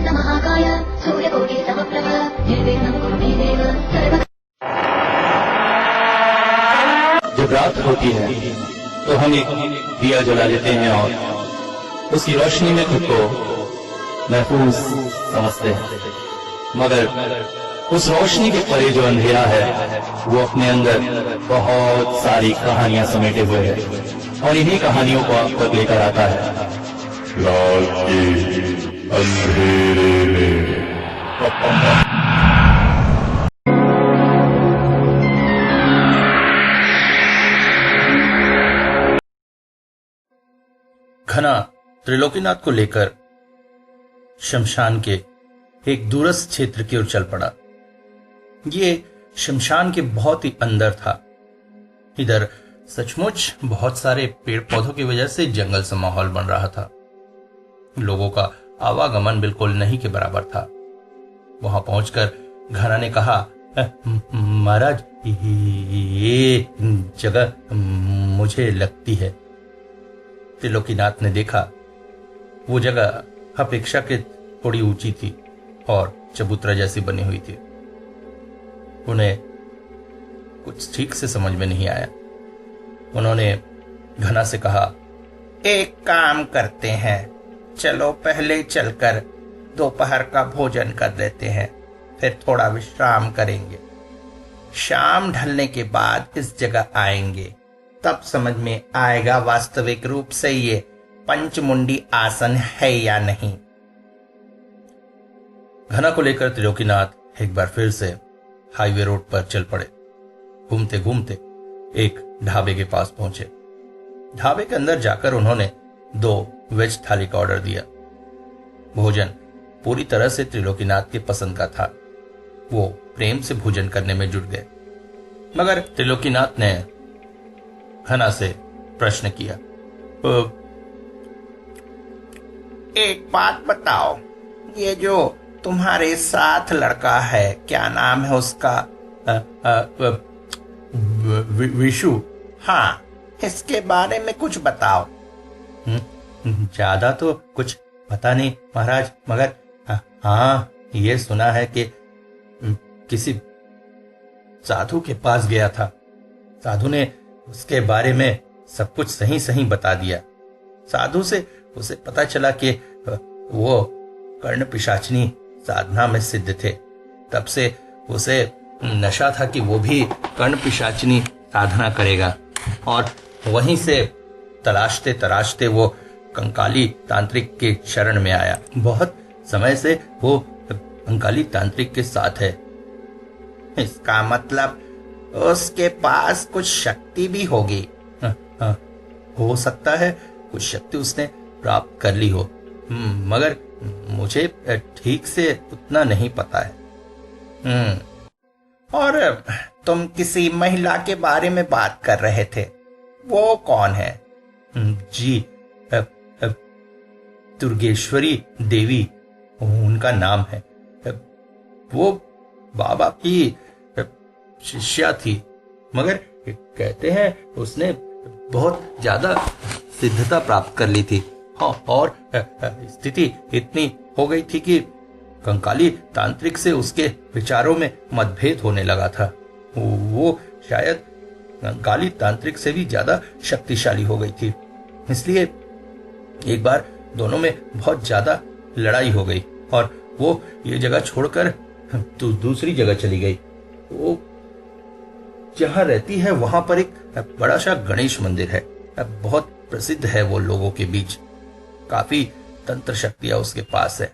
महाकाय सूर्यकोटिसमप्रभ निर्विघ्नं कुरु मे देव सर्व। जब रात होती है तो हम एक दिया जला लेते हैं और उसकी रोशनी में खुद को महफूज समझते हैं, मगर उस रोशनी के परे जो अंधेरा है वो अपने अंदर बहुत सारी कहानियां समेटे हुए है और इन्हीं कहानियों को आप तक लेकर आता है रात के अंधेरे में। घना त्रिलोकीनाथ को लेकर शमशान के एक दूरस्थ क्षेत्र की ओर चल पड़ा। ये शमशान के बहुत ही अंदर था। इधर सचमुच बहुत सारे पेड़ पौधों की वजह से जंगल सा माहौल बन रहा था। लोगों का आवागमन बिल्कुल नहीं के बराबर था। वहां पहुंचकर घना ने कहा, महाराज ये जगह मुझे लगती है। त्रिलोकीनाथ ने देखा वो जगह अपेक्षाकृत थोड़ी ऊंची थी और चबूतरा जैसी बनी हुई थी। उन्हें कुछ ठीक से समझ में नहीं आया। उन्होंने घना से कहा, एक काम करते हैं, चलो पहले चलकर दोपहर का भोजन कर लेते हैं, फिर थोड़ा विश्राम करेंगे। शाम ढलने के बाद इस जगह आएंगे, तब समझ में आएगा वास्तविक रूप से ये पंचमुंडी आसन है या नहीं। घना को लेकर त्रिलोकीनाथ एक बार फिर से हाईवे रोड पर चल पड़े। घूमते घूमते एक ढाबे के पास पहुंचे। ढाबे के अंदर जाकर उन्होंने 2 वेज थाली का ऑर्डर दिया। भोजन पूरी तरह से त्रिलोकीनाथ के पसंद का था। वो प्रेम से भोजन करने में जुट गए, मगर त्रिलोकीनाथ ने घना से प्रश्न किया, एक बात बताओ, ये जो तुम्हारे साथ लड़का है, क्या नाम है उसका? विशु। हाँ, इसके बारे में कुछ बताओ। ज्यादा तो कुछ पता नहीं महाराज, मगर हाँ ये सुना है कि किसी साधु के पास गया था। साधु ने उसके बारे में सब कुछ सही सही बता दिया। साधु से उसे पता चला कि वो कर्ण पिशाचनी साधना में सिद्ध थे। तब से उसे नशा था कि वो भी कर्ण पिशाचनी साधना करेगा, और वहीं से तलाशते तलाशते वो कंकाली तांत्रिक के शरण में आया। बहुत समय से वो कंकाली तांत्रिक के साथ है। इसका मतलब उसके पास कुछ शक्ति भी होगी। हो सकता है कुछ शक्ति उसने प्राप्त कर ली हो, मगर मुझे ठीक से उतना नहीं पता है। और तुम किसी महिला के बारे में बात कर रहे थे, वो कौन है? जी, दुर्गेश्वरी देवी उनका नाम है। वो बाबा की शिष्या थी, मगर कहते हैं उसने बहुत ज्यादा सिद्धता प्राप्त कर ली थी। हाँ, और स्थिति इतनी हो गई थी कि कंकाली तांत्रिक से उसके विचारों में मतभेद होने लगा था। वो शायद कंकाली तांत्रिक से भी ज्यादा शक्तिशाली हो गई थी। इसलिए एक बार दोनों में बहुत ज्यादा लड़ाई हो गई और वो ये जगह छोड़कर दूसरी जगह चली गई। वो जहाँ रहती है वहां पर एक बड़ा सा गणेश मंदिर है, बहुत प्रसिद्ध है वो लोगों के बीच। काफी तंत्र शक्तियां उसके पास है।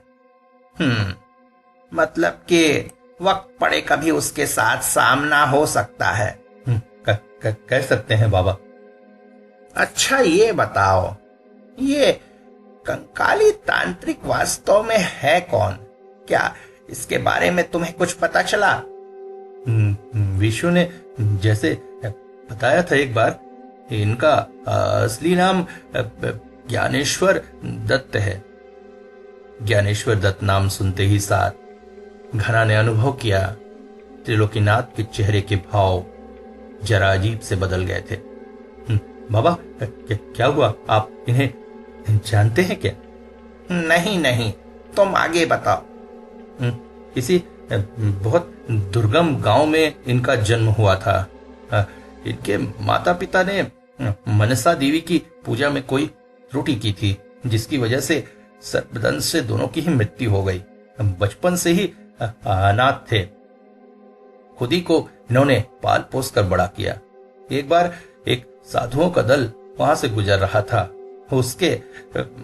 मतलब कि वक्त पड़े कभी उसके साथ सामना हो सकता है। कह सकते हैं बाबा। अच्छा ये बताओ, ये कंकाली तांत्रिक वास्तव में है कौन? क्या इसके बारे में तुम्हें कुछ पता चला? विशु ने जैसे बताया था एक बार, इनका असली नाम ज्ञानेश्वर दत्त है। ज्ञानेश्वर दत्त नाम सुनते ही साथ घना ने अनुभव किया त्रिलोकीनाथ के चेहरे के भाव जरा अजीब से बदल गए थे। बाबा क्या हुआ? आप इन्हें जानते हैं क्या? नहीं नहीं, तुम आगे बताओ। किसी बहुत दुर्गम गांव में इनका जन्म हुआ था। इनके माता पिता ने मनसा देवी की पूजा में कोई त्रुटि की थी, जिसकी वजह से सर्पदंश से दोनों की ही मृत्यु हो गई। बचपन से ही अनाथ थे। खुद ही को इन्होंने पाल पोस कर बड़ा किया। एक बार एक साधुओं का दल वहां से गुजर रहा था। उसके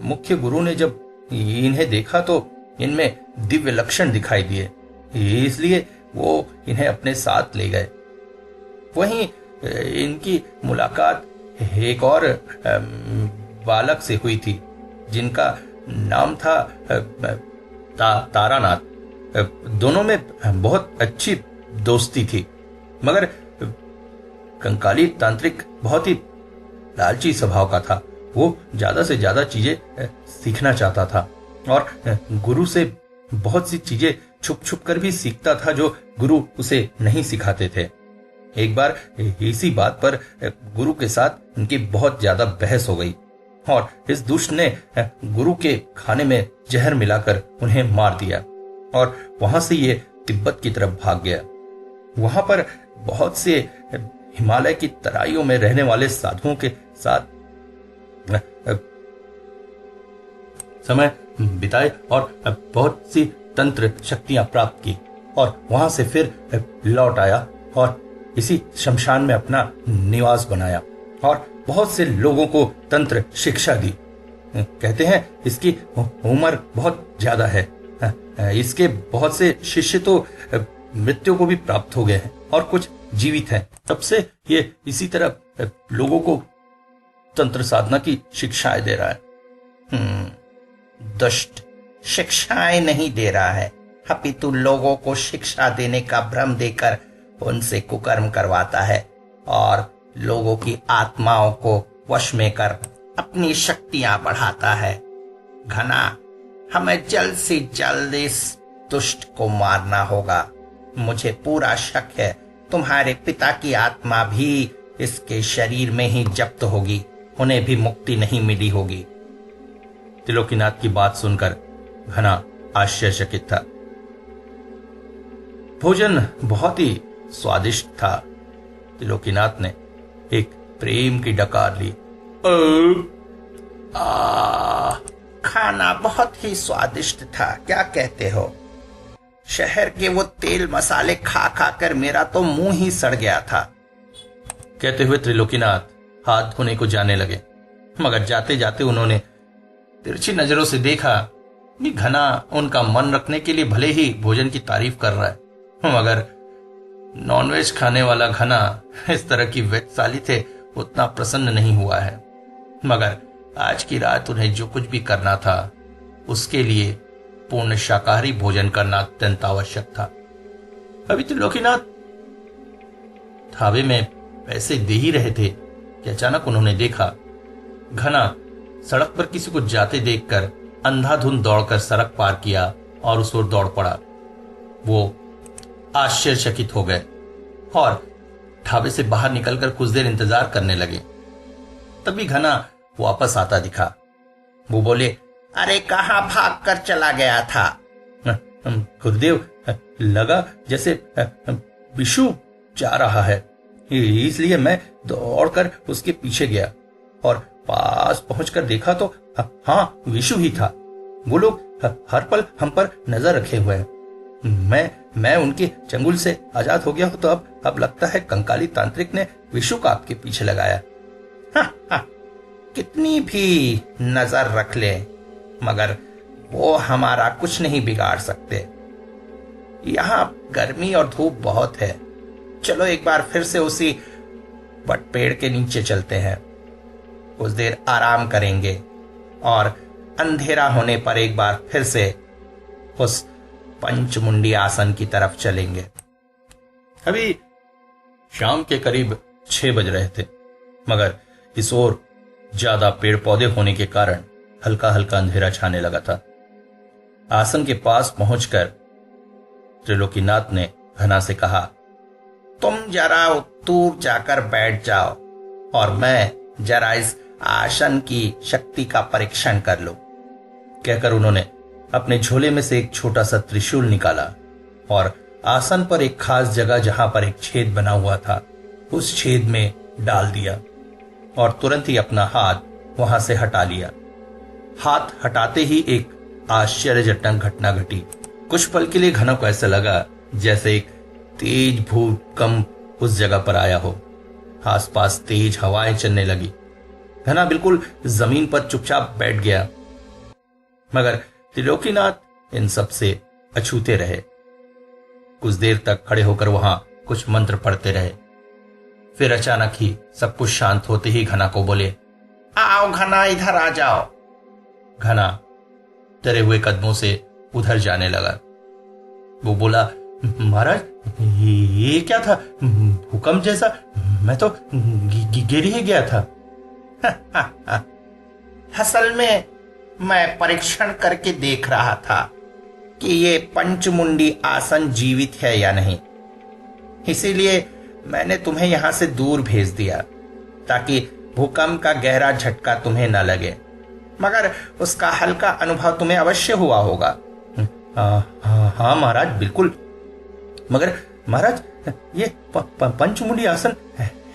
मुख्य गुरु ने जब इन्हें देखा तो इनमें दिव्य लक्षण दिखाई दिए, इसलिए वो इन्हें अपने साथ ले गए। वहीं इनकी मुलाकात एक और बालक से हुई थी, जिनका नाम था तारानाथ। दोनों में बहुत अच्छी दोस्ती थी, मगर कंकाली तांत्रिक बहुत ही लालची स्वभाव का था। वो ज्यादा से ज्यादा चीजें सीखना चाहता था और गुरु से बहुत सी चीजें छुप छुप कर भी सीखता था, जो गुरु उसे नहीं सिखाते थे। एक बार इसी बात पर गुरु के साथ उनकी बहुत ज्यादा बहस हो गई और इस दुष्ट ने गुरु के खाने में जहर मिलाकर उन्हें मार दिया और वहां से ये तिब्बत की तरफ भाग गया। वहां पर बहुत से हिमालय की तराइयों में रहने वाले साधुओं के साथ समय बिताए और बहुत सी तंत्र शक्तियां प्राप्त की और वहां से फिर लौट आया और इसी शमशान में अपना निवास बनाया और बहुत से लोगों को तंत्र शिक्षा दी। कहते हैं इसकी उम्र बहुत ज्यादा है। इसके बहुत से शिष्य तो मृत्यु को भी प्राप्त हो गए हैं और कुछ जीवित हैं। तब से ये इसी तरह लोगों को तंत्र साधना की शिक्षाएं दे रहा है। दुष्ट शिक्षाएं नहीं दे रहा है, अपितु लोगों को शिक्षा देने का भ्रम देकर उनसे कुकर्म करवाता है और लोगों की आत्माओं को वश में कर अपनी शक्तियां बढ़ाता है। घना, हमें जल्द से जल्द इस दुष्ट को मारना होगा। मुझे पूरा शक है तुम्हारे पिता की आत्मा भी इसके शरीर में ही जब्त होगी, उन्हें भी मुक्ति नहीं मिली होगी। त्रिलोकीनाथ की बात सुनकर घना आश्चर्यचकित था। भोजन बहुत ही स्वादिष्ट था। त्रिलोकीनाथ ने एक प्रेम की डकार ली। खाना बहुत ही स्वादिष्ट था, क्या कहते हो? शहर के वो तेल मसाले खा खा कर मेरा तो मुंह ही सड़ गया था। कहते हुए त्रिलोकीनाथ हाथ धोने को जाने लगे, मगर जाते जाते उन्होंने तिरछी नजरों से देखा कि घना उनका मन रखने के लिए भले ही भोजन की तारीफ कर रहा है, मगर नॉनवेज खाने वाला घना इस तरह की वेदशाली थे उतना प्रसन्न नहीं हुआ है। मगर आज की रात उन्हें जो कुछ भी करना था उसके लिए पूर्ण शाकाहारी भोजन करना अत्यंत आवश्यक था। अभी त्रिलोकीनाथ थावे में पैसे दे ही रहे थे कि अचानक उन्होंने देखा घना सड़क पर किसी को जाते देखकर अंधाधुंध दौड़कर सड़क पार किया और उस ओर दौड़ पड़ा। वो आश्चर्यचकित हो गए और ढाबे से बाहर निकलकर कुछ देर इंतजार करने लगे। तभी घना वापस आता दिखा। वो बोले, अरे कहाँ भाग कर चला गया था? गुरुदेव, लगा जैसे विशु जा रहा है, इसलिए मैं दौड़कर उसके पीछे गया और पास पहुंचकर देखा तो हाँ, विशु ही था। वो लोग हर पल हम पर नजर रखे हुए हैं। मैं उनके चंगुल से आजाद हो गया हूं, तो अब लगता है कंकाली तांत्रिक ने विशु का आपके पीछे लगाया। कितनी भी नजर रख ले, मगर वो हमारा कुछ नहीं बिगाड़ सकते। यहाँ गर्मी और धूप बहुत है। चलो एक बार फिर से उसी बट पेड़ के नीचे चलते हैं, कुछ देर आराम करेंगे और अंधेरा होने पर एक बार फिर से उस पंचमुंडी आसन की तरफ चलेंगे। अभी शाम के करीब 6 बज रहे थे, मगर इस ओर ज्यादा पेड़ पौधे होने के कारण हल्का हल्का अंधेरा छाने लगा था। आसन के पास पहुंचकर त्रिलोकीनाथ ने घना से कहा, तुम जरा दूर जाकर बैठ जाओ और मैं जरा इस आसन की शक्ति का परीक्षण कर लूं। कहकर उन्होंने अपने झोले में से एक छोटा सा त्रिशूल निकाला और आसन पर एक खास जगह जहां पर एक छेद बना हुआ था उस छेद में डाल दिया और तुरंत ही अपना हाथ वहां से हटा लिया। हाथ हटाते ही एक आश्चर्यजनक घटना घटी। कुछ पल के लिए घना को ऐसा लगा जैसे एक तेज भूकंप उस जगह पर आया हो। आसपास तेज हवाएं चलने लगी। घना बिल्कुल जमीन पर चुपचाप बैठ गया, मगर त्रिलोकीनाथ इन सब से अछूते रहे। कुछ देर तक खड़े होकर वहां कुछ मंत्र पढ़ते रहे। फिर अचानक ही सब कुछ शांत होते ही घना को बोले, आओ घना, इधर आ जाओ। घना डरे हुए कदमों से उधर जाने लगा। वो बोला, महाराज ये क्या था? भूकंप जैसा? मैं तो गिर ही गया था। असल में मैं परीक्षण करके देख रहा था कि ये पंचमुंडी आसन जीवित है या नहीं। इसीलिए मैंने तुम्हें यहां से दूर भेज दिया ताकि भूकंप का गहरा झटका तुम्हें न लगे, मगर उसका हल्का अनुभव तुम्हें अवश्य हुआ होगा। हाँ महाराज, बिल्कुल। मगर महाराज, ये पंचमुंडी आसन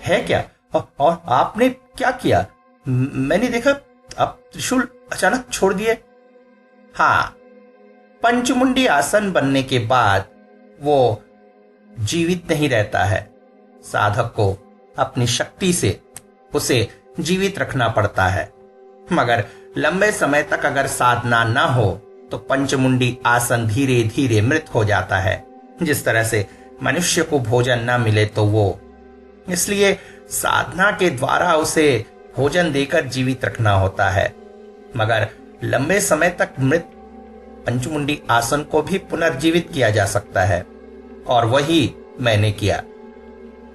है क्या? और आपने क्या किया? मैंने देखा आप त्रिशूल अचानक छोड़ दिए। हाँ, पंचमुंडी आसन बनने के बाद वो जीवित नहीं रहता है। साधक को अपनी शक्ति से उसे जीवित रखना पड़ता है, मगर लंबे समय तक अगर साधना न हो तो पंचमुंडी आसन धीरे धीरे मृत हो जाता है। जिस तरह से मनुष्य को भोजन न मिले तो वो, इसलिए साधना के द्वारा उसे भोजन देकर जीवित रखना होता है, मगर लंबे समय तक मृत पंचमुंडी आसन को भी पुनर्जीवित किया जा सकता है। और वही मैंने किया।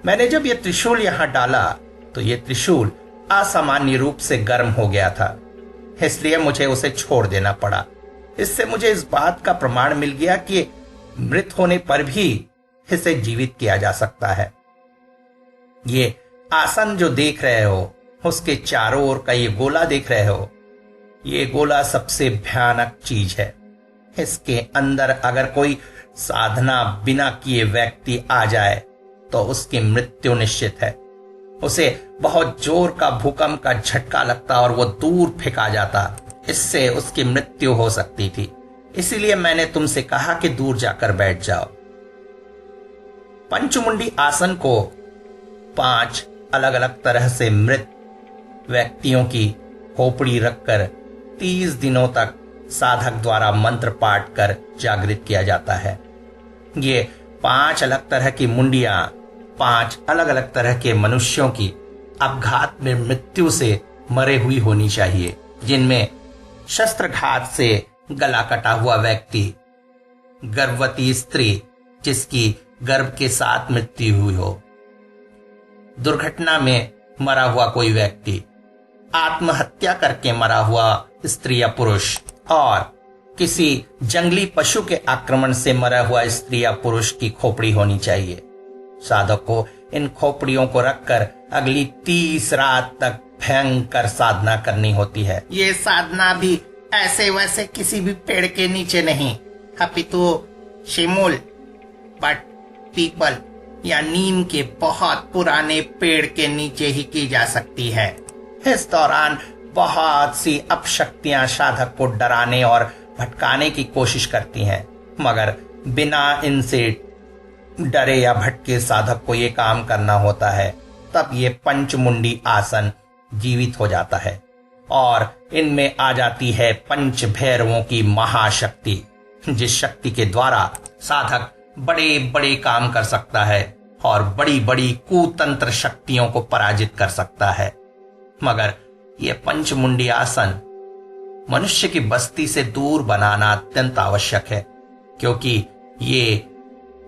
मैंने जब यह त्रिशूल यहां डाला तो यह त्रिशूल असामान्य रूप से गर्म हो गया था, इसलिए मुझे उसे छोड़ देना पड़ा। इससे मुझे इस बात का प्रमाण मिल गया कि मृत होने पर भी इसे जीवित किया जा सकता है। ये आसन जो देख रहे हो, उसके चारों ओर का ये गोला देख रहे हो, ये गोला सबसे भयानक चीज है। इसके अंदर अगर कोई साधना बिना किए व्यक्ति आ जाए तो उसकी मृत्यु निश्चित है। उसे बहुत जोर का भूकंप का झटका लगता और वो दूर फेंका जाता। इससे उसकी मृत्यु हो सकती थी। इसीलिए मैंने तुमसे कहा कि दूर जाकर बैठ जाओ। पंचमुंडी आसन को 5 अलग अलग तरह से मृत व्यक्तियों की खोपड़ी रखकर 30 दिनों तक साधक द्वारा मंत्र पाठ कर जागृत किया जाता है। ये 5 अलग तरह की मुंडियां 5 अलग अलग तरह के मनुष्यों की अपघात में मृत्यु से मरे हुई होनी चाहिए, जिनमें शस्त्रघात से गला कटा हुआ व्यक्ति, गर्भवती स्त्री जिसकी गर्भ के साथ मृत्यु हुई हो, दुर्घटना में मरा हुआ कोई व्यक्ति, आत्महत्या करके मरा हुआ स्त्री या पुरुष, और किसी जंगली पशु के आक्रमण से मरा हुआ स्त्री या पुरुष की खोपड़ी होनी चाहिए। साधक को इन खोपड़ियों को रखकर अगली 30 रात तक भयंकर साधना करनी होती है। ये साधना भी ऐसे वैसे किसी भी पेड़ के नीचे नहीं, अपितु शिमूल, बट, पीपल या नीम के बहुत पुराने पेड़ के नीचे ही की जा सकती है। इस दौरान बहुत सी अपशक्तियां साधक को डराने और भटकाने की कोशिश करती हैं, मगर बिना इनसे डरे या भटके साधक को ये काम करना होता है। तब ये पंचमुंडी आसन जीवित हो जाता है और इनमें आ जाती है पंच भैरवों की महाशक्ति, जिस शक्ति के द्वारा साधक बड़े बड़े काम कर सकता है और बड़ी बड़ी कुतंत्र शक्तियों को पराजित कर सकता है। मगर यह पंचमुंडी आसन मनुष्य की बस्ती से दूर बनाना अत्यंत आवश्यक है, क्योंकि ये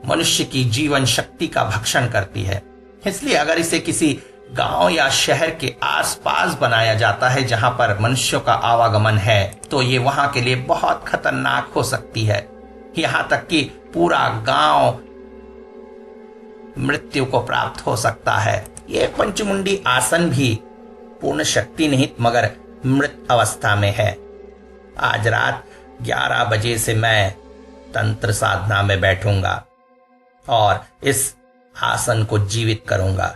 मनुष्य की जीवन शक्ति का भक्षण करती है। इसलिए अगर इसे किसी गांव या शहर के आसपास बनाया जाता है जहां पर मनुष्यों का आवागमन है, तो ये वहां के लिए बहुत खतरनाक हो सकती है। यहां तक कि पूरा गांव मृत्यु को प्राप्त हो सकता है। ये पंचमुंडी आसन भी पूर्ण शक्ति निहित मगर मृत अवस्था में है। आज रात 11 बजे से मैं तंत्र साधना में बैठूंगा और इस आसन को जीवित करूंगा।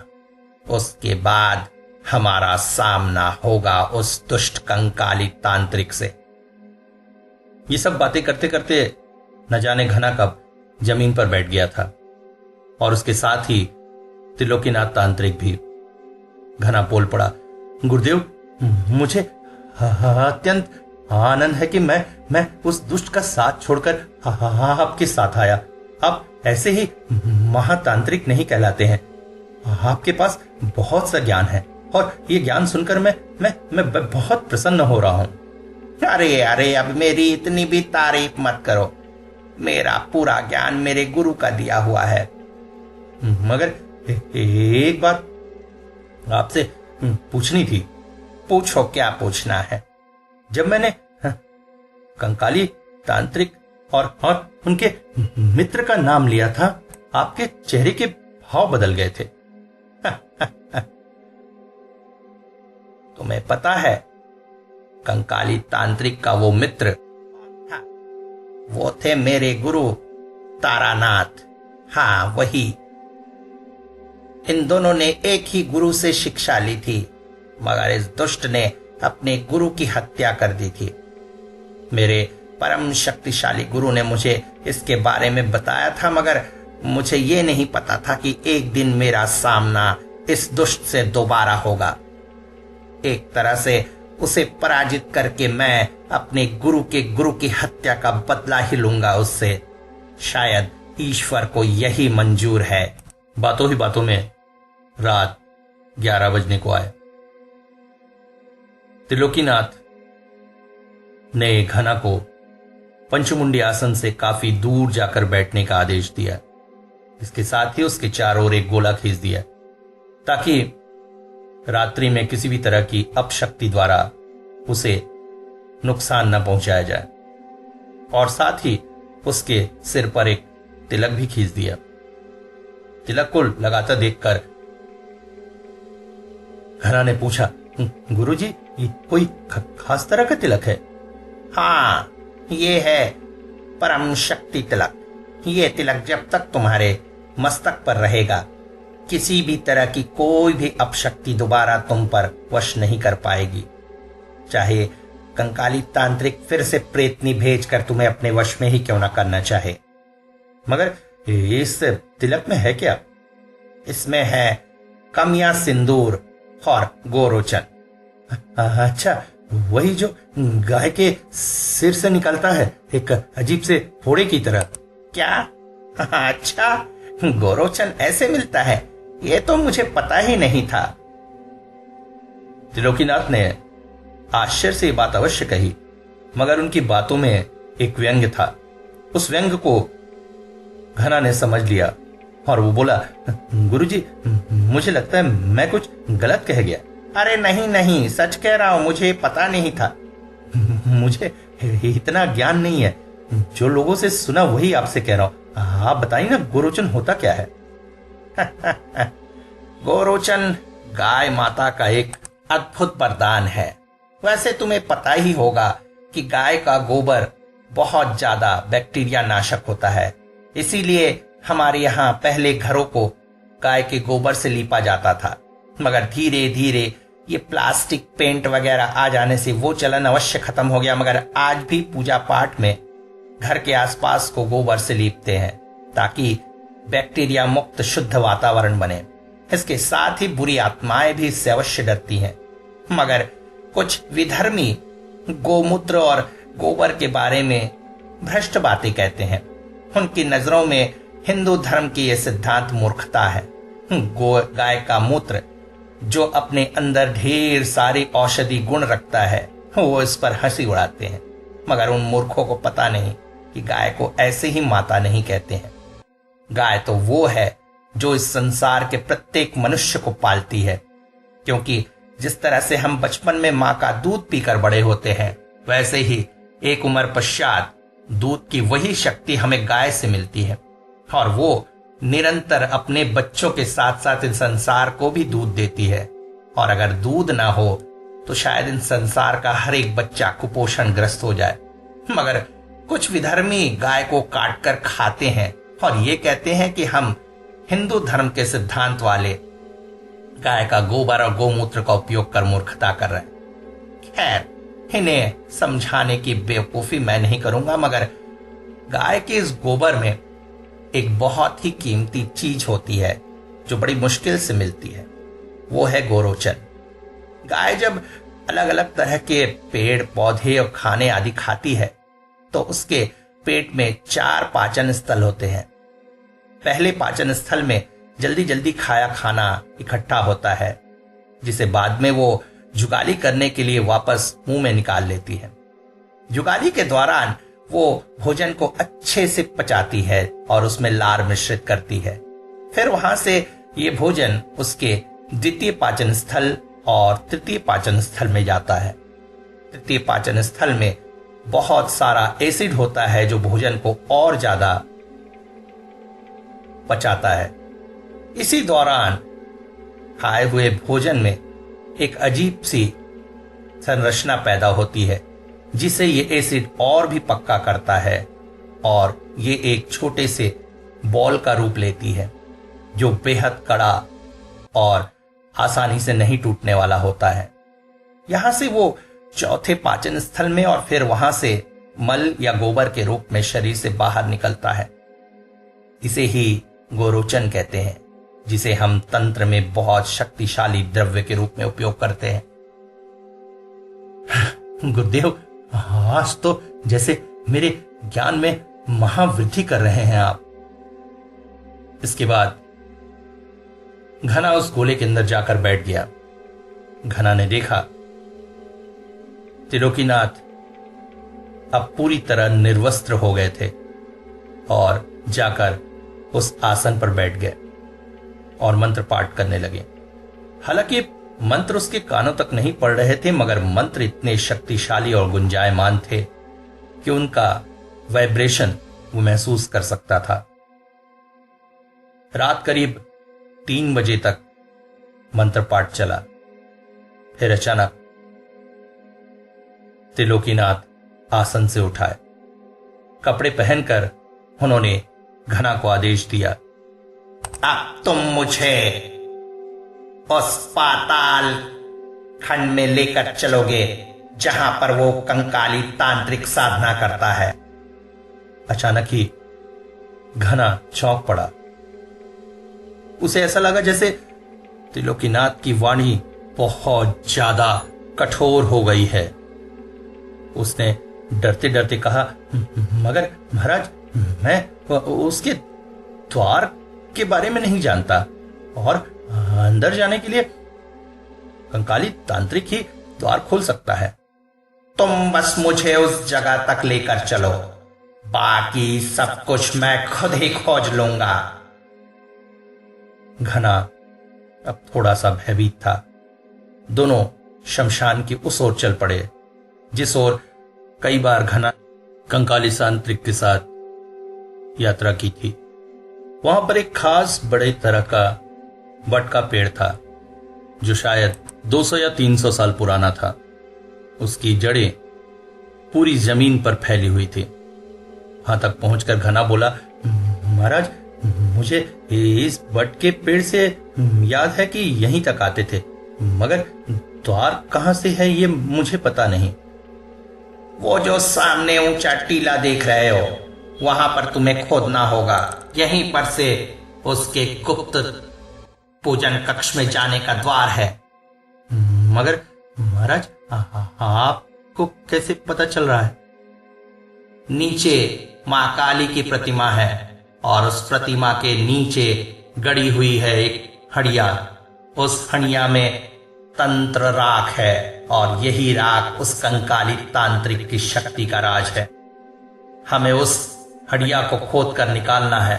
उसके बाद हमारा सामना होगा उस दुष्ट कंकाली तांत्रिक से। ये सब बातें करते करते न जाने घना कब जमीन पर बैठ गया था और उसके साथ ही त्रिलोकीनाथ तांत्रिक भी। घना बोल पड़ा, गुरुदेव, मुझे अत्यंत आनंद है कि मैं उस दुष्ट का साथ छोड़कर आपके साथ आया। आप ऐसे ही महातांत्रिक नहीं कहलाते हैं। आपके पास बहुत सा ज्ञान है और ये ज्ञान सुनकर मैं बहुत प्रसन्न हो रहा हूं। अरे अरे, अब मेरी इतनी भी तारीफ मत करो। मेरा पूरा ज्ञान मेरे गुरु का दिया हुआ है। मगर एक बात आपसे पूछनी थी। पूछो, क्या पूछना है? जब मैंने कंकाली तांत्रिक और उनके मित्र का नाम लिया था, आपके चेहरे के भाव बदल गए थे। तुम्हें पता है कंकाली तांत्रिक का वो मित्र, वो थे मेरे गुरु तारानाथ। हाँ, वही। इन दोनों ने एक ही गुरु से शिक्षा ली थी, मगर इस दुष्ट ने अपने गुरु की हत्या कर दी थी। मेरे परम शक्तिशाली गुरु ने मुझे इसके बारे में बताया था, मगर मुझे ये नहीं पता था कि एक दिन मेरा सामना इस दुष्ट से दोबारा होगा। एक तरह से उसे पराजित करके मैं अपने गुरु के गुरु की हत्या का बदला ही लूंगा उससे। शायद ईश्वर को यही मंजूर है। बातों ही बातों में रात 11 बजने को आए। त्रिलोकीनाथ ने घना को पंचमुंडी आसन से काफी दूर जाकर बैठने का आदेश दिया। इसके साथ ही उसके चारों ओर एक गोला खींच दिया ताकि रात्रि में किसी भी तरह की अपशक्ति द्वारा उसे नुकसान न पहुंचाया जाए, और साथ ही उसके सिर पर एक तिलक भी खींच दिया। तिलक को लगाता देखकर घना ने पूछा, गुरुजी, ये कोई खास तरह का तिलक है? हाँ, ये है परम शक्ति तिलक। ये तिलक जब तक तुम्हारे मस्तक पर रहेगा, किसी भी तरह की कोई भी अपशक्ति दोबारा तुम पर वश नहीं कर पाएगी। चाहे कंकाली तांत्रिक फिर से प्रेतनी भेजकर तुम्हें अपने वश में ही क्यों ना करना चाहे। मगर इस तिलक में है क्या? इसमें है कमिया सिंदूर और गोरोचन। अच्छा, वही जो गाय के सिर से निकलता है, एक अजीब से फोड़े की तरह। क्या? अच्छा, गोरोचन ऐसे मिलता है? ये तो मुझे पता ही नहीं था। त्रिलोकीनाथ ने आश्चर्य से बात अवश्य कही, मगर उनकी बातों में एक व्यंग्य था। उस व्यंग्य को घना ने समझ लिया और वो बोला, गुरुजी, मुझे लगता है मैं कुछ गलत कह गया। अरे नहीं नहीं, सच कह रहा हूं, मुझे पता नहीं था। मुझे इतना ज्ञान नहीं है। जो लोगों से सुना वही आपसे कह रहा हूं। आप बताइए ना, गोरोचन होता क्या है? गोरोचन गाय माता का एक अद्भुत वरदान है। वैसे तुम्हें पता ही होगा कि गाय का गोबर बहुत ज्यादा बैक्टीरिया नाशक होता है, इसीलिए हमारे यहाँ पहले घरों को गाय के गोबर से लीपा जाता था। मगर धीरे धीरे ये प्लास्टिक पेंट वगैरह आ जाने से वो चलन अवश्य खत्म हो गया। मगर आज भी पूजा पाठ में घर के आसपास को गोबर से लीपते हैं ताकि बैक्टीरिया मुक्त शुद्ध वातावरण बने। इसके साथ ही बुरी आत्माएं भी इससे अवश्य डरती हैं। मगर कुछ विधर्मी गोमूत्र और गोबर के बारे में भ्रष्ट बातें कहते हैं। उनकी नजरों में हिंदू धर्म की यह सिद्धांत मूर्खता है। गाय का मूत्र जो अपने अंदर ढेर सारे औषधि गुण रखता है, वो इस पर हंसी उड़ाते हैं। मगर उन मूर्खों को पता नहीं कि गाय को ऐसे ही माता नहीं कहते हैं। गाय तो वो है जो इस संसार के प्रत्येक मनुष्य को पालती है, क्योंकि जिस तरह से हम बचपन में माँ का दूध पीकर बड़े होते हैं, वैसे ही एक उम्र पश्चात दूध की वही शक्ति हमें गाय से मिलती है, और वो निरंतर अपने बच्चों के साथ साथ इन संसार को भी दूध देती है। और अगर दूध ना हो तो शायद इन संसार का हर एक बच्चा कुपोषण ग्रस्त हो जाए। मगर कुछ विधर्मी गाय को काटकर खाते हैं और ये कहते हैं कि हम हिंदू धर्म के सिद्धांत वाले गाय का गोबर और गोमूत्र का उपयोग कर मूर्खता कर रहे हैं। खैर, इन्हें समझाने की बेवकूफी मैं नहीं करूंगा, मगर गाय के इस गोबर में एक बहुत ही कीमती चीज होती है जो बड़ी मुश्किल से मिलती है, वो है गोरोचन। गाय जब अलग अलग तरह के पेड़ पौधे और खाने आदि खाती है तो उसके पेट में 4 पाचन स्थल होते हैं। पहले पाचन स्थल में जल्दी जल्दी खाया खाना इकट्ठा होता है, जिसे बाद में वो जुगाली करने के लिए वापस मुंह में निकाल लेती है। जुगाली के दौरान वो भोजन को अच्छे से पचाती है और उसमें लार मिश्रित करती है। फिर वहां से ये भोजन उसके द्वितीय पाचन स्थल और तृतीय पाचन स्थल में जाता है। तृतीय पाचन स्थल में बहुत सारा एसिड होता है जो भोजन को और ज्यादा पचाता है। इसी दौरान खाए हुए भोजन में एक अजीब सी संरचना पैदा होती है जिसे ये एसिड और भी पक्का करता है और ये एक छोटे से बॉल का रूप लेती है जो बेहद कड़ा और आसानी से नहीं टूटने वाला होता है। यहां से वो चौथे पाचन स्थल में और फिर वहां से मल या गोबर के रूप में शरीर से बाहर निकलता है। इसे ही गोरोचन कहते हैं, जिसे हम तंत्र में बहुत शक्तिशाली द्रव्य के रूप में उपयोग करते हैं। गुरुदेव, आज तो जैसे मेरे ज्ञान में महावृद्धि कर रहे हैं आप। इसके बाद घना उस गोले के अंदर जाकर बैठ गया। घना ने देखा त्रिलोकीनाथ अब पूरी तरह निर्वस्त्र हो गए थे और जाकर उस आसन पर बैठ गए और मंत्र पाठ करने लगे। हालांकि मंत्र उसके कानों तक नहीं पड़ रहे थे, मगर मंत्र इतने शक्तिशाली और गुंजायमान थे कि उनका वाइब्रेशन वो महसूस कर सकता था। रात करीब 3 बजे तक मंत्र पाठ चला। फिर अचानक त्रिलोकीनाथ आसन से उठाए। कपड़े पहनकर उन्होंने घना को आदेश दिया, अब तुम मुझे उस पाताल खंड में लेकर चलोगे जहां पर वो कंकाली तांत्रिक साधना करता है। अचानक ही घना चौंक पड़ा। उसे ऐसा लगा जैसे त्रिलोकीनाथ की वाणी बहुत ज्यादा कठोर हो गई है। उसने डरते डरते कहा, मगर महाराज, मैं उसके द्वार के बारे में नहीं जानता और अंदर जाने के लिए कंकाली तांत्रिक ही द्वार खोल सकता है। तुम बस मुझे उस जगह तक लेकर चलो, बाकी सब कुछ मैं खुद ही खोज लूंगा। घना अब थोड़ा सा भयभीत था। दोनों शमशान की उस ओर चल पड़े जिस ओर कई बार घना कंकाली तांत्रिक के साथ यात्रा की थी। वहां पर एक खास बड़े तरह का वट का पेड़ था जो शायद 200 या 300 साल पुराना था। उसकी जड़ें पूरी जमीन पर फैली हुई थी। वहां तक पहुंचकर घना बोला, महाराज, मुझे इस वट के पेड़ से याद है कि यहीं तक आते थे, मगर द्वार कहां से है ये मुझे पता नहीं। वो जो सामने ऊंचा टीला देख रहे हो, वहां पर तुम्हें खोदना होगा। यहीं पर से उसके गुप्त पूजन कक्ष में जाने का द्वार है। मगर महाराज, आपको कैसे पता चल रहा है? नीचे मां काली की प्रतिमा है और उस प्रतिमा के नीचे गड़ी हुई है एक हड़िया। उस हड़िया में तंत्र राख है और यही राख उस कंकाली तांत्रिक की शक्ति का राज है। हमें उस हड़िया को खोद कर निकालना है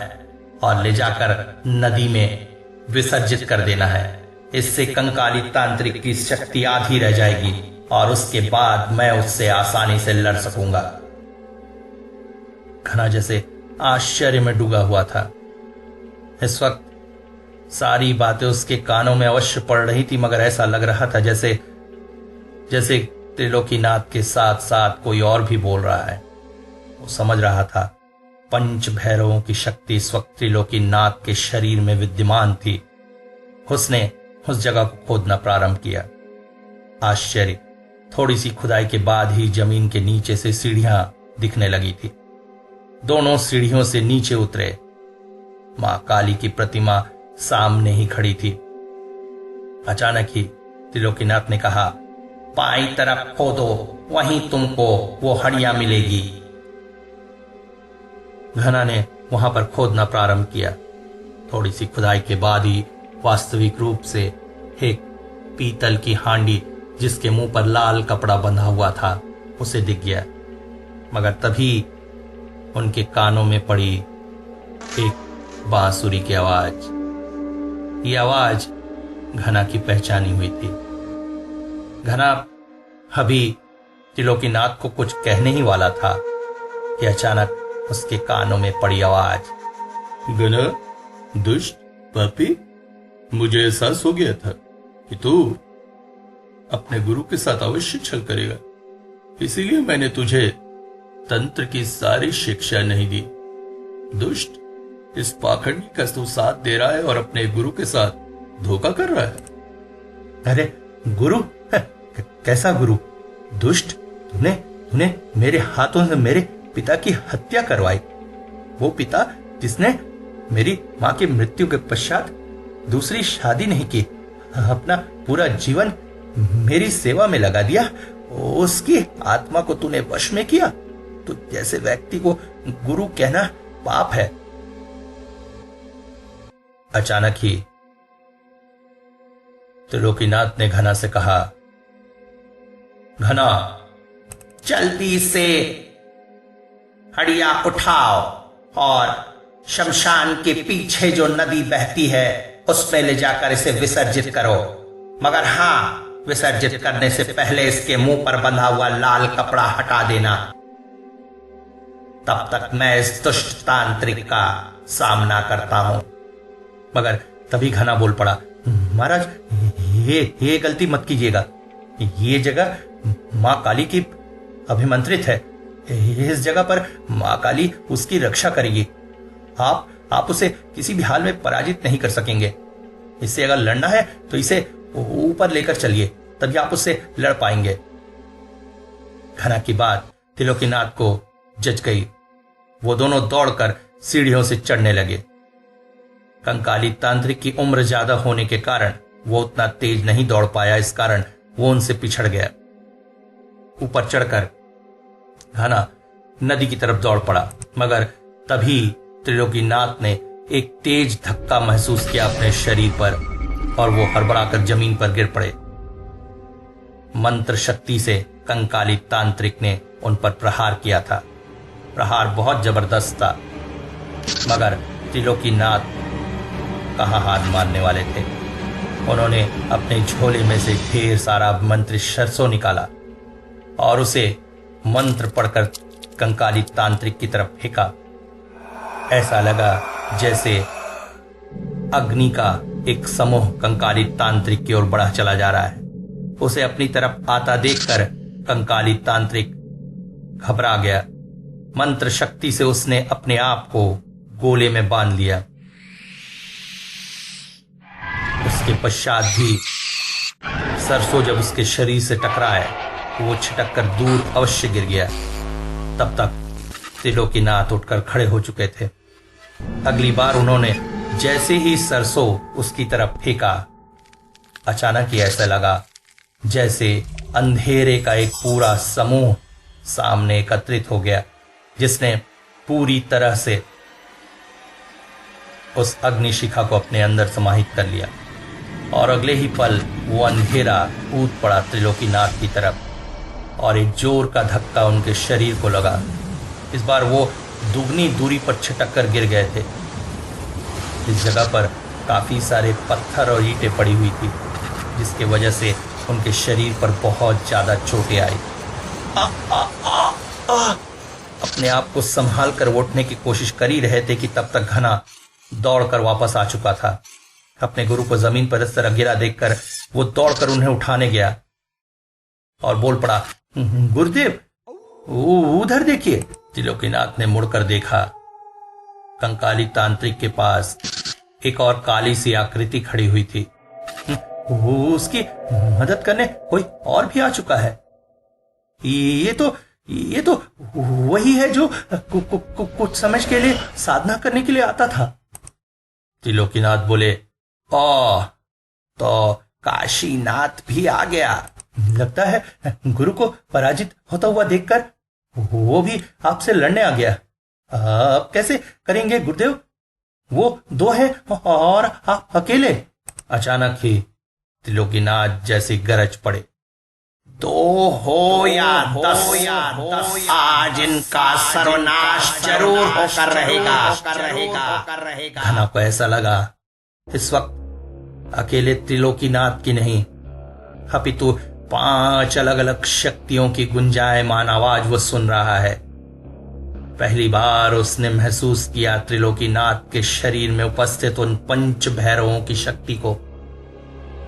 और ले जाकर नदी में विसर्जित कर देना है। इससे कंकाली तांत्रिक की शक्ति आधी रह जाएगी और उसके बाद मैं उससे आसानी से लड़ सकूंगा। घना जैसे आश्चर्य में डूबा हुआ था। इस वक्त सारी बातें उसके कानों में अवश्य पड़ रही थी, मगर ऐसा लग रहा था जैसे त्रिलोकीनाथ के साथ साथ कोई और भी बोल रहा है। वो समझ रहा था पंच भैरवों की शक्ति इस वक्त त्रिलोकीनाथ के शरीर में विद्यमान थी। उसने उस जगह को खोदना प्रारंभ किया। आश्चर्य, थोड़ी सी खुदाई के बाद ही जमीन के नीचे से सीढ़ियां दिखने लगी थी। दोनों सीढ़ियों से नीचे उतरे। मां काली की प्रतिमा सामने ही खड़ी थी। अचानक ही त्रिलोकीनाथ ने कहा, बाईं तरफ खोदो, वहीं तुमको वो हड़ियां मिलेगी। घना ने वहां पर खोदना प्रारंभ किया। थोड़ी सी खुदाई के बाद ही वास्तविक रूप से एक पीतल की हांडी जिसके मुंह पर लाल कपड़ा बंधा हुआ था उसे दिख गया। मगर तभी उनके कानों में पड़ी एक बांसुरी की आवाज। ये आवाज घना की पहचानी हुई थी। घना अभी त्रिलोकीनाथ को कुछ कहने ही वाला था कि अचानक उसके कानों में पड़ी आवाज, घना, दुष्ट, पापी, मुझे एहसास हो गया था कि तू अपने गुरु के साथ अवश्य छल करेगा, इसीलिए मैंने तुझे तंत्र की सारी शिक्षा नहीं दी। दुष्ट, इस पाखंडी का तू साथ दे रहा है और अपने गुरु के साथ धोखा कर रहा है। अरे गुरु? कैसा गुरु? दुष्ट, तूने मेरे हाथों से मेरे पिता की हत्या करवाई। वो पिता जिसने मेरी मां की मृत्यु के पश्चात दूसरी शादी नहीं की, अपना पूरा जीवन मेरी सेवा में लगा दिया, उसकी आत्मा को तूने वश में किया। तो जैसे व्यक्ति को गुरु कहना पाप है। अचानक ही त्रिलोकीनाथ ने घना से कहा, घना, जल्दी से हड़िया उठाओ और शमशान के पीछे जो नदी बहती है उसमें ले जाकर इसे विसर्जित करो। मगर हां, विसर्जित करने से पहले इसके मुंह पर बंधा हुआ लाल कपड़ा हटा देना। तब तक मैं इस दुष्ट तांत्रिक का सामना करता हूं। मगर तभी घना बोल पड़ा, महाराज, ये गलती मत कीजिएगा। ये जगह मां काली की अभिमंत्रित है। इस जगह पर मां काली उसकी रक्षा करेगी। आप उसे किसी भी हाल में पराजित नहीं कर सकेंगे। इससे अगर लड़ना है तो इसे ऊपर लेकर चलिए, तभी आप उससे लड़ पाएंगे। घना की बात त्रिलोकीनाथ को जच गई। वो दोनों दौड़कर सीढ़ियों से चढ़ने लगे। कंकाली तांत्रिक की उम्र ज्यादा होने के कारण वो उतना तेज नहीं दौड़ पाया। इस कारण वो उनसे पिछड़ गया। ऊपर चढ़कर घना नदी की तरफ दौड़ पड़ा। मगर तभी त्रिलोकीनाथ ने एक तेज धक्का महसूस किया अपने शरीर पर और वो हड़बड़ाकर जमीन पर गिर पड़े। मंत्र शक्ति से कंकाली तांत्रिक ने उन पर प्रहार किया था। प्रहार बहुत जबरदस्त था, मगर त्रिलोकीनाथ कहां हाथ मारने वाले थे। उन्होंने अपने झोले में से ढेर सारा मंत्र सरसों निकाला और उसे मंत्र पढ़कर कंकाली तांत्रिक की तरफ फेंका। ऐसा लगा जैसे अग्नि का एक समूह कंकाली तांत्रिक की ओर बढ़ा चला जा रहा है। उसे अपनी तरफ आता देखकर कंकाली तांत्रिक घबरा गया। मंत्र शक्ति से उसने अपने आप को गोले में बांध लिया। उसके पश्चात भी सरसों जब उसके शरीर से टकराए तो वो छिटक कर दूर अवश्य गिर गया। तब तक त्रिलोकीनाथ उठकर खड़े हो चुके थे। अगली बार उन्होंने जैसे ही सरसों उसकी तरफ फेंका, अचानक ही ऐसा लगा जैसे अंधेरे का एक पूरा समूह सामने एकत्रित हो गया, जिसने पूरी तरह से उस अग्निशिखा को अपने अंदर समाहित कर लिया। और अगले ही पल वो अंधेरा कूद पड़ा त्रिलोकीनाथ की तरफ और एक जोर का धक्का उनके शरीर को लगा। इस बार वो दुगनी दूरी पर छिटक कर गिर गए थे। इस जगह पर काफी सारे पत्थर और ईंटें पड़ी हुई थी, जिसके वजह से उनके शरीर पर बहुत ज्यादा चोटें आई। अपने आप को संभाल कर उठने की कोशिश कर ही रहे थे कि तब तक घना दौड़कर वापस आ चुका था। अपने गुरु को जमीन पर इस तरह गिरा देखकर वो दौड़कर उन्हें उठाने गया और बोल पड़ा, गुरुदेव, उधर देखिए, त्रिलोकीनाथ ने मुड़कर देखा। कंकाली तांत्रिक के पास एक और काली सी आकृति खड़ी हुई थी। वो उसकी मदद करने कोई और भी आ चुका है। ये तो वही है जो कुछ समय के लिए साधना करने के लिए आता था। त्रिलोकीनाथ बोले, ओ तो काशीनाथ भी आ गया। लगता है गुरु को पराजित होता हुआ देखकर वो भी आपसे लड़ने आ गया। अब कैसे करेंगे गुरुदेव? वो दो है और आप अकेले। अचानक ही त्रिलोकीनाथ जैसे गरज पड़े, दो हो या दस, आज इनका सर्वनाश जरूर होकर रहेगा। घना को ऐसा लगा इस वक्त अकेले त्रिलोकीनाथ की नहीं, अपितु 5 अलग अलग शक्तियों की गुंजायमान आवाज वो सुन रहा है। पहली बार उसने महसूस किया त्रिलोकीनाथ के शरीर में उपस्थित उन पंच भैरवों की शक्ति को।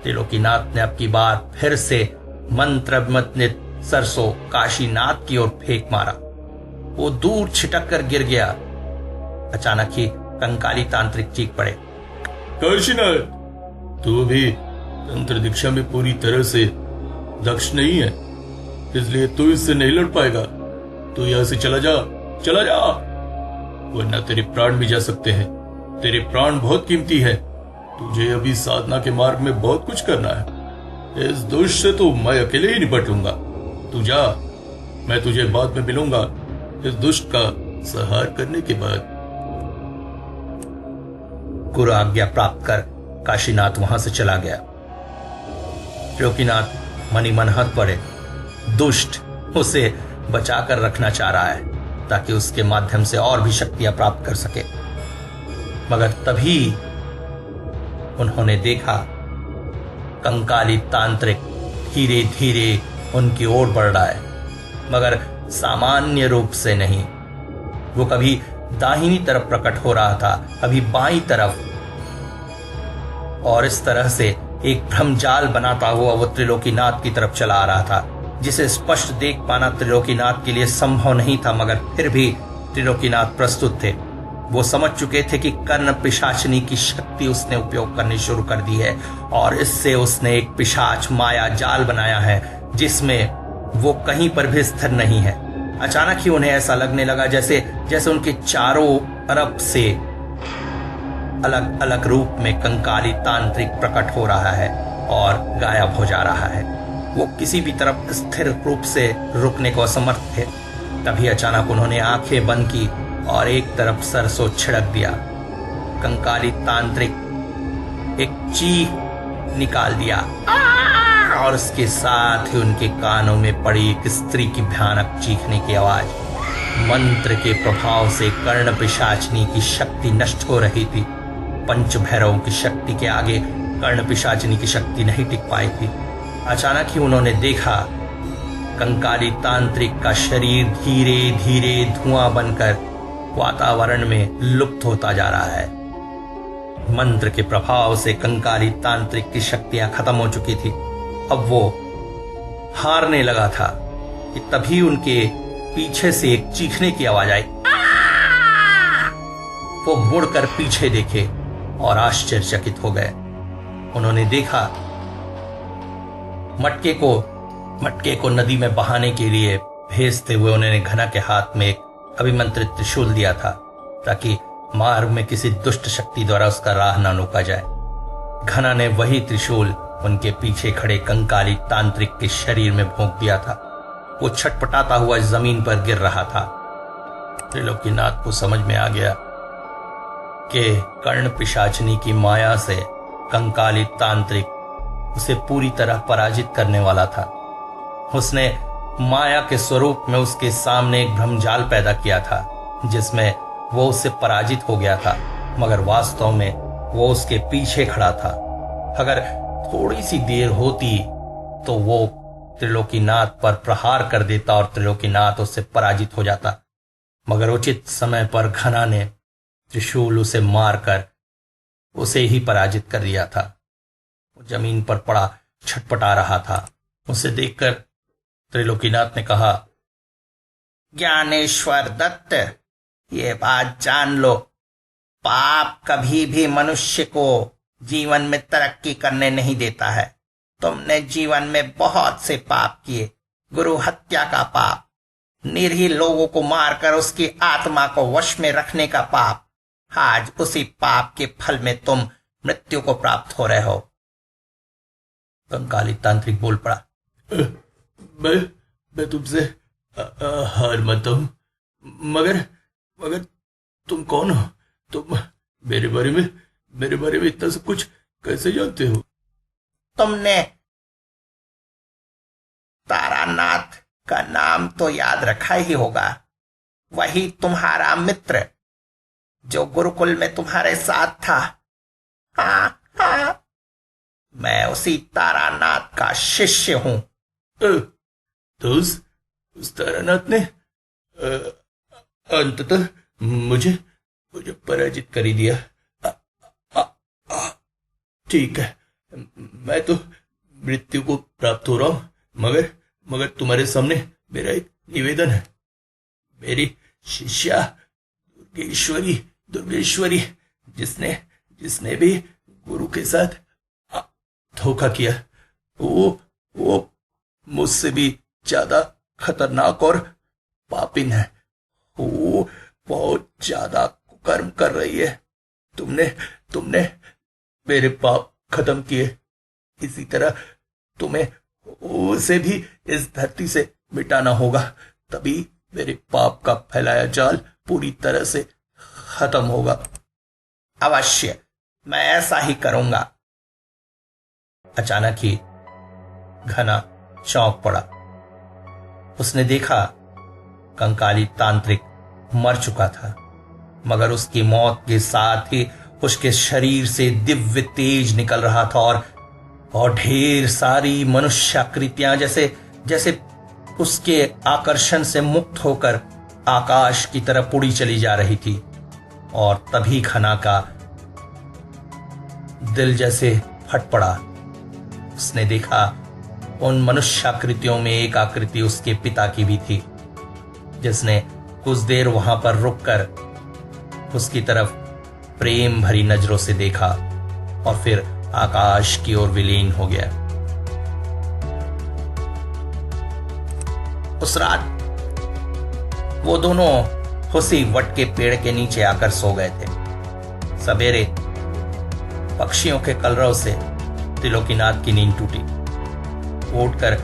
त्रिलोकीनाथ ने अब की बार फिर से मंत्रमत्नित सरसों काशीनाथ की ओर फेंक मारा। वो दूर छिटक कर गिर गया। अचानक ही कंकाली तांत्रिक चीख पड़े, काशीनाथ, तू भी तंत्र दीक्षा में पूरी तरह से दक्ष नहीं है, इसलिए तू इससे नहीं लड़ पाएगा। तू यहां से चला जा, वरना तेरे प्राण भी जा सकते हैं। तेरे प्राण बहुत कीमती है। तुझे अभी साधना के मार्ग में बहुत कुछ करना है। इस दुष्ट से तो मैं अकेले ही निपट लूंगा। तू जा, मैं तुझे बाद में मिलूंगा इस दुष्ट का संहार करने के बाद। गुरु आज्ञा प्राप्त कर काशीनाथ वहां से चला गया। त्रिलोकीनाथ मनी मन हंस पड़े। दुष्ट उसे बचाकर रखना चाह रहा है ताकि उसके माध्यम से और भी शक्तियां प्राप्त कर सके। मगर तभी उन्होंने देखा कंकाली तांत्रिक धीरे धीरे उनकी ओर बढ़ रहा है, मगर सामान्य रूप से नहीं। वो कभी दाहिनी तरफ प्रकट हो रहा था, कभी बाईं तरफ, और इस तरह से एक भ्रमजाल बनाता हुआ वो त्रिलोकीनाथ की तरफ चला आ रहा था, जिसे स्पष्ट देख पाना त्रिलोकीनाथ के लिए संभव नहीं था। मगर फिर भी त्रिलोकीनाथ प्रस्तुत थे। वो समझ चुके थे कि कर्ण पिशाचिनी की शक्ति उसने उपयोग करनी शुरू कर दी है और इससे उसने एक पिशाच माया जाल बनाया है जिसमें वो कहीं पर भी स्थिर नहीं है। अचानक ही उन्हें ऐसा लगने लगा जैसे उनके चारों तरफ से अलग अलग रूप में कंकाली तांत्रिक प्रकट हो रहा है और गायब हो जा रहा है। वो किसी भी तरफ स्थिर रूप से रुकने को असमर्थ थे। तभी अचानक उन्होंने आंखें बंद की और एक तरफ सरसों छिड़क दिया। कंकाली तांत्रिक एक चीख निकाल दिया और उसके साथ ही उनके कानों में पड़ी एक स्त्री की भयानक चीखने की आवाज। मंत्र के प्रभाव से कर्ण पिशाचिनी की शक्ति नष्ट हो रही थी। पंच भैरवों की शक्ति के आगे कर्ण पिशाचिनी की शक्ति नहीं टिक पाई थी। अचानक ही उन्होंने देखा कंकाली तांत्रिक का शरीर धीरे धीरे धुआं बनकर वातावरण में लुप्त होता जा रहा है। मंत्र के प्रभाव से कंकाली तांत्रिक की शक्तियां खत्म हो चुकी थी। अब वो हारने लगा था कि तभी उनके पीछे से एक चीखने की आवाज आई। वो मुड़कर पीछे देखे और आश्चर्यचकित हो गए। उन्होंने देखा मटके को नदी में बहाने के लिए भेजते हुए उन्होंने घना के हाथ में एक अभिमंत्रित त्रिशूल दिया था ताकि मार्ग में किसी दुष्ट शक्ति द्वारा उसका राह न रोका जाए। घना ने वही त्रिशूल उनके पीछे खड़े कंकाली तांत्रिक के शरीर में भोंक दिया था। वो छटपटाता हुआ जमीन पर गिर रहा था। त्रिलोकीनाथ को समझ में आ गया कि कर्ण पिशाचिनी की माया से कंकाली तांत्रिक उसे पूरी तरह पराजित करने वाला था। उसने माया के स्वरूप में उसके सामने एक भ्रमजाल पैदा किया था जिसमें वो उससे पराजित हो गया था, मगर वास्तव में वो उसके पीछे खड़ा था। अगर थोड़ी सी देर होती तो वो त्रिलोकीनाथ पर प्रहार कर देता और त्रिलोकीनाथ उससे पराजित हो जाता, मगर उचित समय पर घना ने त्रिशूल उसे मारकर उसे ही पराजित कर दिया था। वो जमीन पर पड़ा छटपटा रहा था। उसे देखकर त्रिलोकीनाथ ने कहा, ज्ञानेश्वर दत्त, ये बात जान लो, पाप कभी भी मनुष्य को जीवन में तरक्की करने नहीं देता है। तुमने जीवन में बहुत से पाप किए, गुरु हत्या का पाप, निरीह लोगों को मारकर उसकी आत्मा को वश में रखने का पाप। आज उसी पाप के फल में तुम मृत्यु को प्राप्त हो रहे हो। कंकाली तांत्रिक बोल पड़ा। मैं तुमसे हार मानता हूं, मगर तुम कौन हो? तुम मेरे बारे में इतना सब कुछ कैसे जानते हो? तुमने तारानाथ का नाम तो याद रखा ही होगा। वही तुम्हारा मित्र जो गुरुकुल में तुम्हारे साथ था। हाँ हाँ, मैं उसी तारानाथ का शिष्य हूं। तो उस तारानाथ ने अंततः मुझे पराजित कर ही दिया। ठीक है, मैं तो मृत्यु को प्राप्त हो रहा हूं, मगर तुम्हारे सामने मेरा एक निवेदन है। मेरी शिष्या दुर्गेश्वरी जिसने भी गुरु के साथ धोखा किया, वो मुझसे भी ज्यादा खतरनाक और पापिन है। वो बहुत ज्यादा कुकर्म कर रही है। तुमने मेरे पाप खत्म किए, इसी तरह तुम्हें उसे भी इस धरती से मिटाना होगा, तभी मेरे पाप का फैलाया जाल पूरी तरह से खत्म होगा। अवश्य, मैं ऐसा ही करूंगा। अचानक ही घना चौंक पड़ा। उसने देखा कंकाली तांत्रिक मर चुका था, मगर उसकी मौत के साथ ही उसके शरीर से दिव्य तेज निकल रहा था और ढेर सारी मनुष्याकृतियां जैसे उसके आकर्षण से मुक्त होकर आकाश की तरफ उड़ी चली जा रही थी। और तभी घना का दिल जैसे फट पड़ा। उसने देखा उन मनुष्याकृतियों में एक आकृति उसके पिता की भी थी, जिसने कुछ देर वहां पर रुककर उसकी तरफ प्रेम भरी नजरों से देखा और फिर आकाश की ओर विलीन हो गया। उस रात वो दोनों उसी वट के पेड़ के नीचे आकर सो गए थे। सवेरे पक्षियों के कलरव से त्रिलोकीनाथ की नींद टूटी। वो उठकर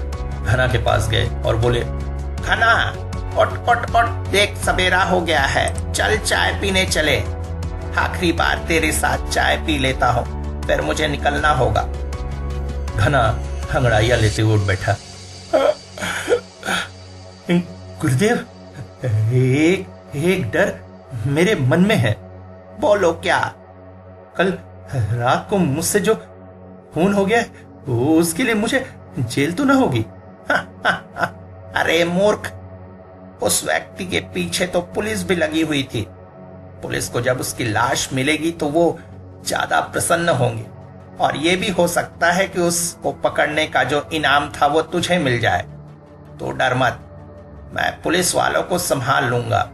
घना के पास गए और बोले, घना, उठ, देख सवेरा हो गया है, चल चाय पीने चले। आखिरी बार तेरे साथ चाय पी लेता हूं, फिर मुझे निकलना होगा। घना हंगड़ाइया लेते हुए उठ बैठा। गुरुदेव, एक डर मेरे मन में है। बोलो क्या? कल रात को मुझसे जो खून हो गया उसके लिए मुझे जेल तो ना होगी? अरे मूर्ख, उस व्यक्ति के पीछे तो पुलिस भी लगी हुई थी। पुलिस को जब उसकी लाश मिलेगी तो वो ज्यादा प्रसन्न होंगे, और ये भी हो सकता है कि उसको पकड़ने का जो इनाम था वो तुझे मिल जाए। तो डर मत, मैं पुलिस वालों को संभाल लूंगा।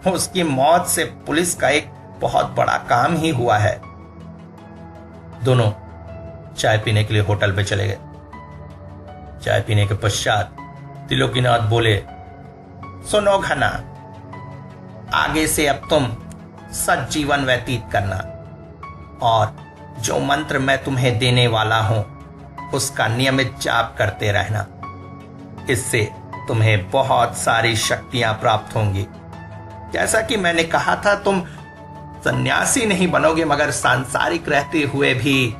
उसकी मौत से पुलिस का एक बहुत बड़ा काम ही हुआ है। दोनों चाय पीने के लिए होटल पे चले गए। चाय पीने के पश्चात त्रिलोकीनाथ बोले, सुनो घना, आगे से अब तुम सच जीवन व्यतीत करना, और जो मंत्र मैं तुम्हें देने वाला हूं उसका नियमित जाप करते रहना। इससे तुम्हें बहुत सारी शक्तियां प्राप्त होंगी। जैसा कि मैंने कहा था, तुम सन्यासी नहीं बनोगे, मगर सांसारिक रहते हुए भी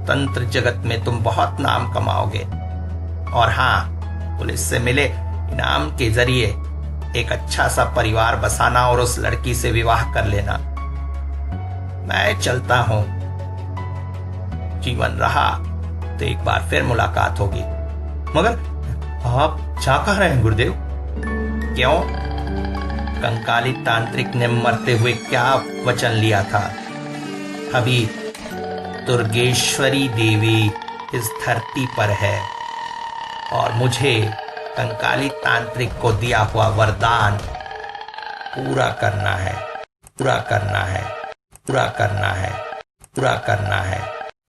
तंत्र जगत में तुम बहुत नाम कमाओगे। और हां, पुलिस से मिले इनाम के जरिए एक अच्छा सा परिवार बसाना और उस लड़की से विवाह कर लेना। मैं चलता हूं, जीवन रहा तो एक बार फिर मुलाकात होगी। मगर आप जा कहां रहे हैं गुरुदेव? क्यों? कंकाली तांत्रिक ने मरते हुए क्या वचन लिया था? अभी दुर्गेश्वरी देवी इस धरती पर है और मुझे कंकाली तांत्रिक को दिया हुआ वरदान पूरा करना है, पूरा करना है, पूरा करना है, पूरा करना है।